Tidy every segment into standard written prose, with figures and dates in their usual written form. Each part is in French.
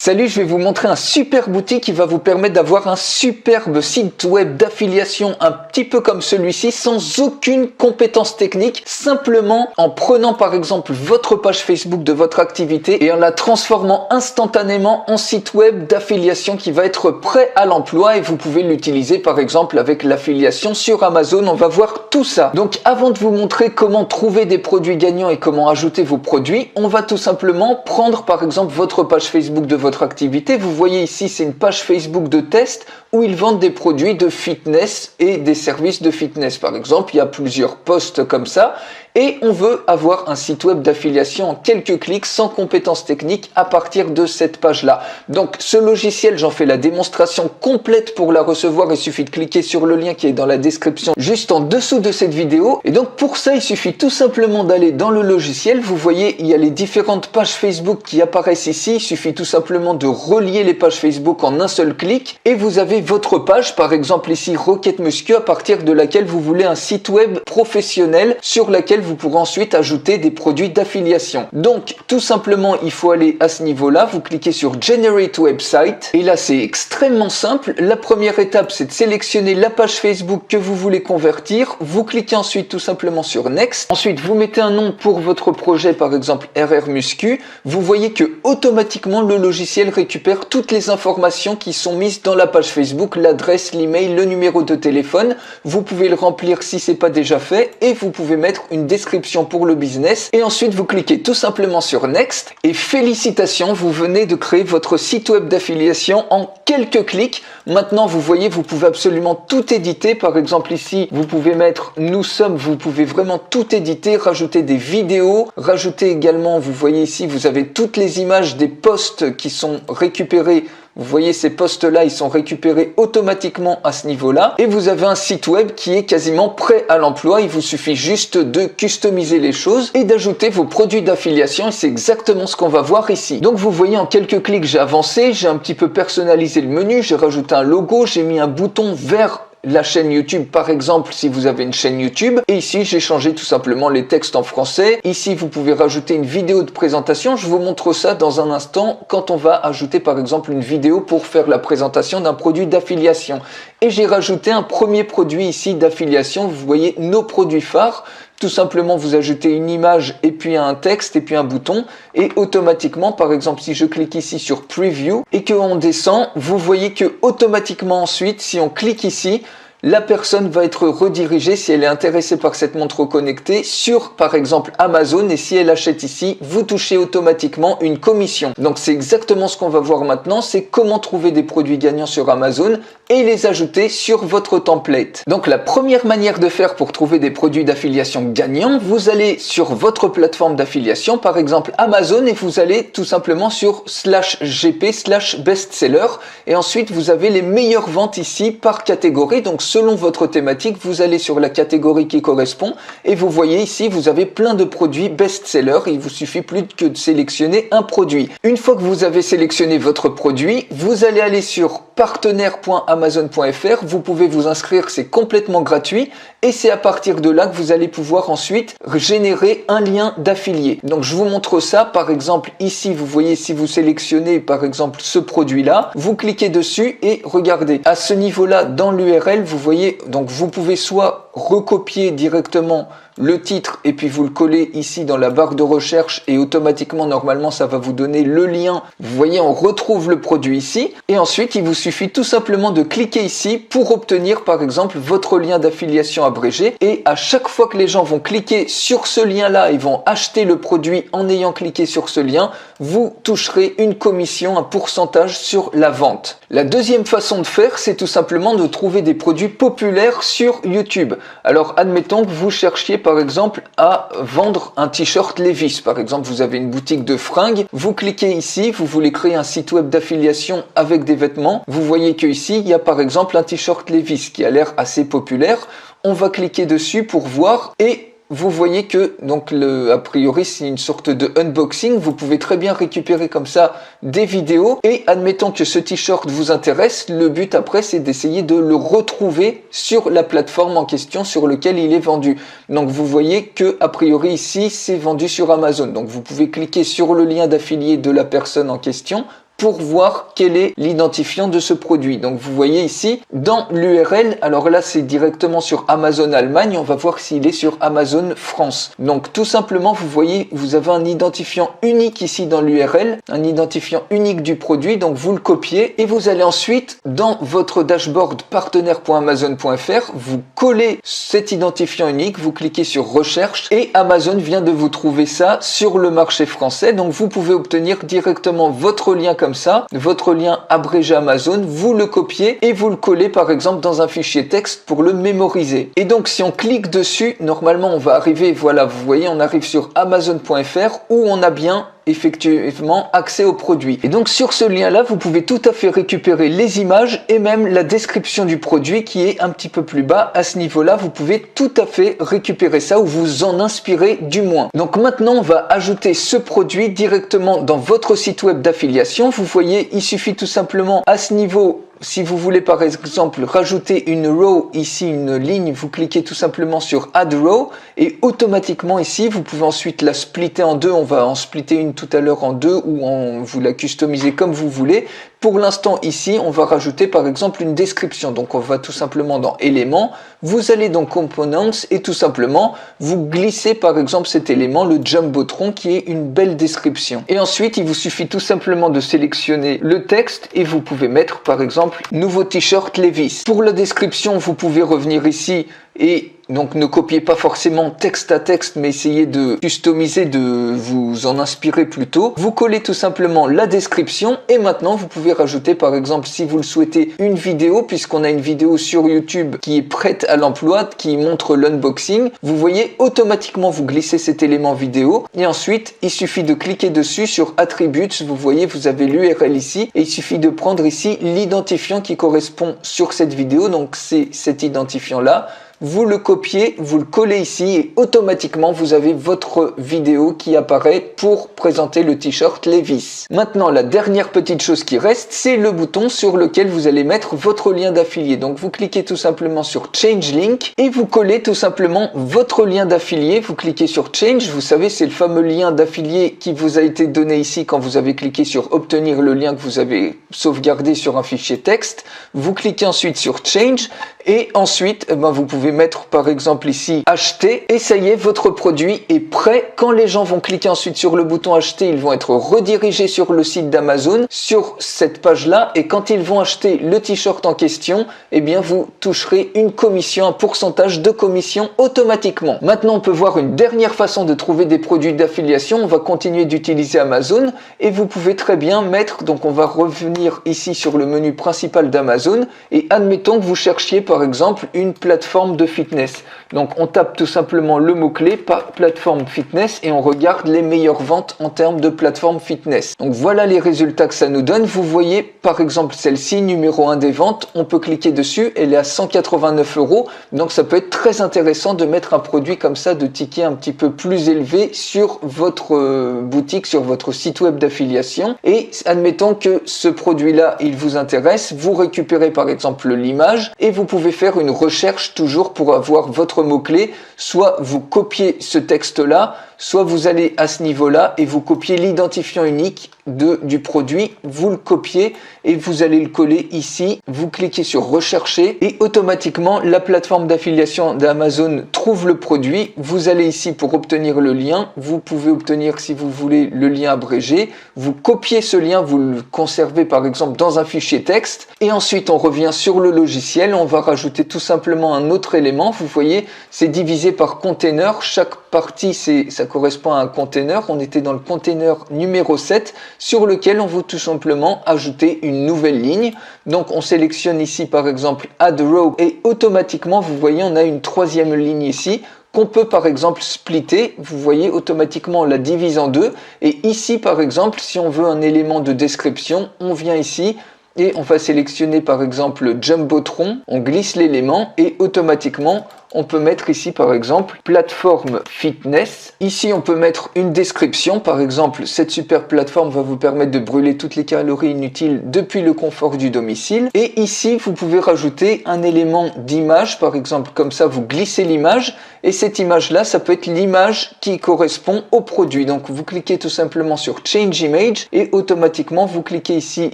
Salut, je vais vous montrer un super outil qui va vous permettre d'avoir un superbe site web d'affiliation un petit peu comme celui-ci sans aucune compétence technique, simplement en prenant par exemple votre page Facebook de votre activité et en la transformant instantanément en site web d'affiliation qui va être prêt à l'emploi et vous pouvez l'utiliser par exemple avec l'affiliation sur Amazon. On va voir tout ça. Donc avant de vous montrer comment trouver des produits gagnants et comment ajouter vos produits, on va tout simplement prendre par exemple votre page Facebook de votre activité. Vous voyez ici, c'est une page Facebook de test où ils vendent des produits de fitness et des services de fitness. Par exemple, il y a plusieurs posts comme ça et on veut avoir un site web d'affiliation en quelques clics sans compétences techniques à partir de cette page-là. Donc ce logiciel, j'en fais la démonstration complète pour la recevoir. Il suffit de cliquer sur le lien qui est dans la description juste en dessous de cette vidéo. Et donc pour ça, il suffit tout simplement d'aller dans le logiciel. Vous voyez, il y a les différentes pages Facebook qui apparaissent ici. Il suffit tout simplement de relier les pages Facebook en un seul clic et vous avez votre page, par exemple ici Rocket Muscu, à partir de laquelle vous voulez un site web professionnel sur laquelle vous pourrez ensuite ajouter des produits d'affiliation. Donc tout simplement il faut aller à ce niveau-là, vous cliquez sur Generate Website et là c'est extrêmement simple. La première étape c'est de sélectionner la page Facebook que vous voulez convertir, vous cliquez ensuite tout simplement sur Next, ensuite vous mettez un nom pour votre projet, par exemple RR Muscu. Vous voyez que automatiquement le logiciel récupère toutes les informations qui sont mises dans la page Facebook, l'adresse, l'email, le numéro de téléphone. Vous pouvez le remplir si c'est pas déjà fait et vous pouvez mettre une description pour le business et ensuite vous cliquez tout simplement sur Next et félicitations, vous venez de créer votre site web d'affiliation en quelques clics. Maintenant vous voyez, vous pouvez absolument tout éditer. Par exemple ici vous pouvez mettre nous sommes, vous pouvez vraiment tout éditer, rajouter des vidéos, rajouter également, vous voyez ici vous avez toutes les images des posts qui sont récupérés. Vous voyez ces posts-là, ils sont récupérés automatiquement à ce niveau-là. Et vous avez un site web qui est quasiment prêt à l'emploi. Il vous suffit juste de customiser les choses et d'ajouter vos produits d'affiliation. Et c'est exactement ce qu'on va voir ici. Donc vous voyez en quelques clics, j'ai avancé, j'ai un petit peu personnalisé le menu, j'ai rajouté un logo, j'ai mis un bouton vers la chaîne YouTube par exemple si vous avez une chaîne YouTube, et ici j'ai changé tout simplement les textes en français. Ici vous pouvez rajouter une vidéo de présentation, je vous montre ça dans un instant quand on va ajouter par exemple une vidéo pour faire la présentation d'un produit d'affiliation. Et j'ai rajouté un premier produit ici d'affiliation, vous voyez nos produits phares. Tout simplement, vous ajoutez une image et puis un texte et puis un bouton et automatiquement, par exemple, si je clique ici sur Preview et qu'on descend, vous voyez que automatiquement ensuite, si on clique ici, la personne va être redirigée, si elle est intéressée par cette montre connectée, sur par exemple Amazon, et si elle achète ici, vous touchez automatiquement une commission. Donc c'est exactement ce qu'on va voir maintenant, c'est comment trouver des produits gagnants sur Amazon et les ajouter sur votre template. Donc la première manière de faire pour trouver des produits d'affiliation gagnants, vous allez sur votre plateforme d'affiliation, par exemple Amazon, et vous allez tout simplement sur /gp/bestseller, et ensuite vous avez les meilleures ventes ici par catégorie. Donc selon votre thématique, vous allez sur la catégorie qui correspond et vous voyez ici, vous avez plein de produits best-sellers. Il vous suffit plus que de sélectionner un produit. Une fois que vous avez sélectionné votre produit, vous allez aller sur partenaire.amazon.fr. Vous pouvez vous inscrire, c'est complètement gratuit et c'est à partir de là que vous allez pouvoir ensuite générer un lien d'affilié. Donc je vous montre ça. Par exemple, ici, vous voyez, si vous sélectionnez par exemple ce produit-là, vous cliquez dessus et regardez. À ce niveau-là, dans l'URL, vous voyez, donc vous pouvez soit recopier directement le titre et puis vous le collez ici dans la barre de recherche et automatiquement normalement ça va vous donner le lien. Vous voyez, on retrouve le produit ici et ensuite il vous suffit tout simplement de cliquer ici pour obtenir par exemple votre lien d'affiliation abrégé, et à chaque fois que les gens vont cliquer sur ce lien là, ils vont acheter le produit en ayant cliqué sur ce lien, vous toucherez une commission, un pourcentage sur la vente. La deuxième façon de faire, c'est tout simplement de trouver des produits populaires sur YouTube. Alors admettons que vous cherchiez par exemple à vendre un t-shirt Levi's. Par exemple, vous avez une boutique de fringues, vous cliquez ici, vous voulez créer un site web d'affiliation avec des vêtements. Vous voyez que ici, il y a par exemple un t-shirt Levi's qui a l'air assez populaire. On va cliquer dessus pour voir et vous voyez que, donc, a priori, c'est une sorte de unboxing. Vous pouvez très bien récupérer comme ça des vidéos. Et admettons que ce t-shirt vous intéresse, le but après, c'est d'essayer de le retrouver sur la plateforme en question sur lequel il est vendu. Donc, vous voyez que, a priori, ici, c'est vendu sur Amazon. Donc, vous pouvez cliquer sur le lien d'affilié de la personne en question pour voir quel est l'identifiant de ce produit. Donc vous voyez ici, dans l'URL, alors là c'est directement sur Amazon Allemagne, on va voir s'il est sur Amazon France. Donc tout simplement, vous voyez, vous avez un identifiant unique ici dans l'URL, un identifiant unique du produit, donc vous le copiez et vous allez ensuite dans votre dashboard partenaire.amazon.fr, vous collez cet identifiant unique, vous cliquez sur recherche et Amazon vient de vous trouver ça sur le marché français. Donc vous pouvez obtenir directement votre lien comme ça, votre lien abrégé Amazon, vous le copiez et vous le collez par exemple dans un fichier texte pour le mémoriser. Et donc si on clique dessus, normalement on va arriver, voilà, vous voyez, on arrive sur amazon.fr où on a bien effectivement accès au produit. Et donc sur ce lien là, vous pouvez tout à fait récupérer les images et même la description du produit qui est un petit peu plus bas. À ce niveau là, vous pouvez tout à fait récupérer ça ou vous en inspirer du moins. Donc maintenant on va ajouter ce produit directement dans votre site web d'affiliation. Vous voyez, il suffit tout simplement à ce niveau. Si vous voulez par exemple rajouter une row ici, une ligne, vous cliquez tout simplement sur Add Row et automatiquement ici, vous pouvez ensuite la splitter en deux. On va en splitter une tout à l'heure en deux ou vous la customisez comme vous voulez. Pour l'instant ici, on va rajouter par exemple une description. Donc on va tout simplement dans éléments, vous allez dans Components et tout simplement vous glissez par exemple cet élément, le Jumbotron qui est une belle description. Et ensuite, il vous suffit tout simplement de sélectionner le texte et vous pouvez mettre par exemple nouveau t-shirt Levi's. Pour la description, vous pouvez revenir ici et donc ne copiez pas forcément texte à texte, mais essayez de customiser, de vous en inspirer plutôt. Vous collez tout simplement la description et maintenant vous pouvez rajouter par exemple si vous le souhaitez une vidéo, puisqu'on a une vidéo sur YouTube qui est prête à l'emploi, qui montre l'unboxing. Vous voyez automatiquement vous glissez cet élément vidéo et ensuite il suffit de cliquer dessus sur Attributes. Vous voyez vous avez l'URL ici et il suffit de prendre ici l'identifiant qui correspond sur cette vidéo, donc c'est cet identifiant là. Vous le copiez, vous le collez ici et automatiquement vous avez votre vidéo qui apparaît pour présenter le t-shirt Levi's. Maintenant, la dernière petite chose qui reste, c'est le bouton sur lequel vous allez mettre votre lien d'affilié. Donc vous cliquez tout simplement sur Change Link et vous collez tout simplement votre lien d'affilié. Vous cliquez sur Change, vous savez c'est le fameux lien d'affilié qui vous a été donné ici quand vous avez cliqué sur obtenir le lien que vous avez sauvegardé sur un fichier texte. Vous cliquez ensuite sur Change et ensuite vous pouvez mettre par exemple ici acheter et ça y est, votre produit est prêt. Quand les gens vont cliquer ensuite sur le bouton acheter, ils vont être redirigés sur le site d'Amazon, sur cette page là, et quand ils vont acheter le t-shirt en question, eh bien vous toucherez une commission, un pourcentage de commission automatiquement. Maintenant on peut voir une dernière façon de trouver des produits d'affiliation. On va continuer d'utiliser Amazon et vous pouvez très bien mettre, donc on va revenir ici sur le menu principal d'Amazon et admettons que vous cherchiez par exemple une plateforme de fitness. Donc on tape tout simplement le mot-clé plateforme fitness et on regarde les meilleures ventes en termes de plateforme fitness. Donc voilà les résultats que ça nous donne. Vous voyez par exemple celle-ci, numéro 1 des ventes, on peut cliquer dessus, elle est à 189 €. Donc ça peut être très intéressant de mettre un produit comme ça de ticket un petit peu plus élevé sur votre boutique, sur votre site web d'affiliation. Et admettons que ce produit-là, il vous intéresse, vous récupérez par exemple l'image et vous pouvez faire une recherche toujours pour avoir votre mot-clé. Soit vous copiez ce texte-là, soit vous allez à ce niveau-là et vous copiez l'identifiant unique du produit, vous le copiez et vous allez le coller ici, vous cliquez sur rechercher et automatiquement la plateforme d'affiliation d'Amazon trouve le produit. Vous allez ici pour obtenir le lien, vous pouvez obtenir si vous voulez le lien abrégé, vous copiez ce lien, vous le conservez par exemple dans un fichier texte et ensuite on revient sur le logiciel, on va rajouter tout simplement un autre élément. Vous voyez c'est divisé par container, chaque partie ça correspond à un container. On était dans le container numéro 7 sur lequel on veut tout simplement ajouter une nouvelle ligne. Donc on sélectionne ici par exemple Add Row et automatiquement vous voyez on a une troisième ligne ici qu'on peut par exemple splitter. Vous voyez automatiquement on la divise en deux et ici par exemple si on veut un élément de description, on vient ici et on va sélectionner par exemple le Jumbotron, on glisse l'élément et automatiquement on peut mettre ici par exemple plateforme fitness. Ici on peut mettre une description, par exemple cette super plateforme va vous permettre de brûler toutes les calories inutiles depuis le confort du domicile. Et ici vous pouvez rajouter un élément d'image, par exemple comme ça vous glissez l'image et cette image là ça peut être l'image qui correspond au produit. Donc vous cliquez tout simplement sur Change Image et automatiquement vous cliquez ici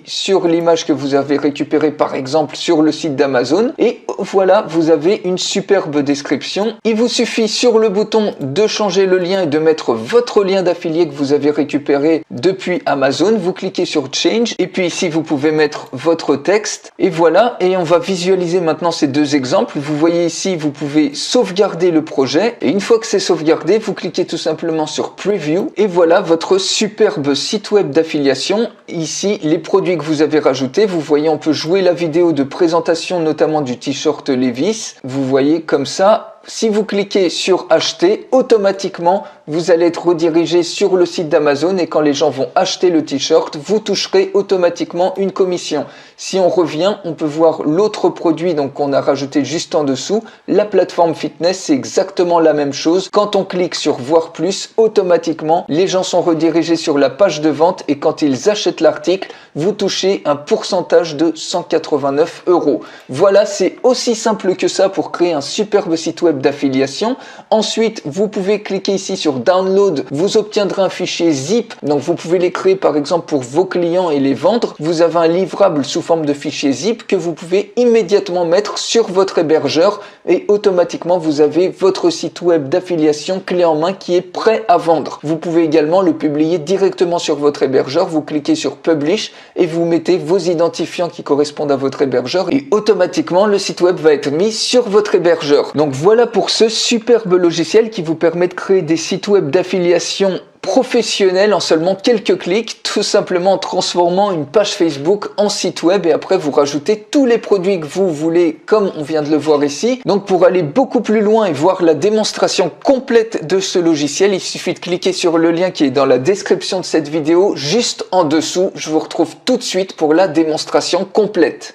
sur l'image que vous avez récupérée par exemple sur le site d'Amazon et voilà, vous avez une superbe description. Il vous suffit sur le bouton de changer le lien et de mettre votre lien d'affilié que vous avez récupéré depuis Amazon. Vous cliquez sur Change et puis ici vous pouvez mettre votre texte et voilà, et on va visualiser maintenant ces deux exemples. Vous voyez ici, vous pouvez sauvegarder le projet et une fois que c'est sauvegardé, vous cliquez tout simplement sur Preview et voilà votre superbe site web d'affiliation. Ici, les produits que vous avez rajoutés, vous voyez, on peut jouer la vidéo de présentation notamment du t-shirt Levi's. Vous voyez comme ça. Si vous cliquez sur acheter, automatiquement, vous allez être redirigé sur le site d'Amazon et quand les gens vont acheter le t-shirt, vous toucherez automatiquement une commission. Si on revient, on peut voir l'autre produit donc qu'on a rajouté juste en dessous. La plateforme fitness, c'est exactement la même chose. Quand on clique sur voir plus, automatiquement, les gens sont redirigés sur la page de vente et quand ils achètent l'article, vous touchez un pourcentage de 189 €. Voilà, c'est aussi simple que ça pour créer un superbe site web d'affiliation. Ensuite, vous pouvez cliquer ici sur Download. Vous obtiendrez un fichier zip. Donc, vous pouvez les créer par exemple pour vos clients et les vendre. Vous avez un livrable sous forme de fichier zip que vous pouvez immédiatement mettre sur votre hébergeur et automatiquement, vous avez votre site web d'affiliation clé en main qui est prêt à vendre. Vous pouvez également le publier directement sur votre hébergeur. Vous cliquez sur Publish et vous mettez vos identifiants qui correspondent à votre hébergeur et automatiquement, le site web va être mis sur votre hébergeur. Donc, voilà pour ce superbe logiciel qui vous permet de créer des sites web d'affiliation professionnels en seulement quelques clics, tout simplement en transformant une page Facebook en site web et après vous rajoutez tous les produits que vous voulez comme on vient de le voir ici. Donc pour aller beaucoup plus loin et voir la démonstration complète de ce logiciel, il suffit de cliquer sur le lien qui est dans la description de cette vidéo juste en dessous. Je vous retrouve tout de suite pour la démonstration complète.